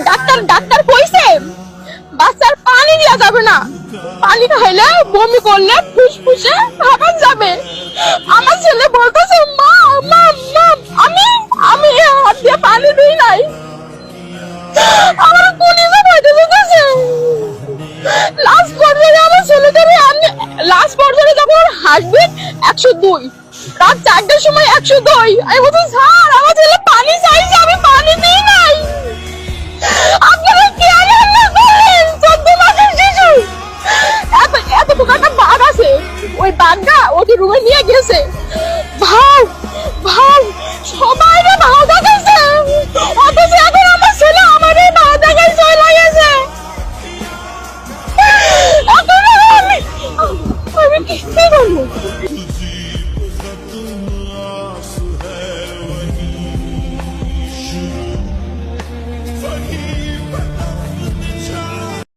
Doctor doctor কইছে বাচ্চার পানি দেওয়া যাবে না, পানি খাইলে বমি করলে ফুসফুসে হাঁপান যাবে। আমার ছেলে বলতেছে মা মা মা আমি আমি হাত দিয়ে পানি দিই নাই। আমার কলিজা ফাইটে যেতেছে। লাস্ট পর্যায়ে আমার ছেলেটারে আমি লাস্ট পর্যায়ে যখন হার্টবিট 102, রাত 4টার সময় 102, আমি বলছি স্যার আমার ছেলে পানি চাইছে, আমি পানি দিই নাই। আপনারা কি রান্না করলেন? 14 মাসের শিশু, এত এত বড় একটা বাঘ আছে, ওই বাঘটা ওকে রুমে নিয়ে গেছে।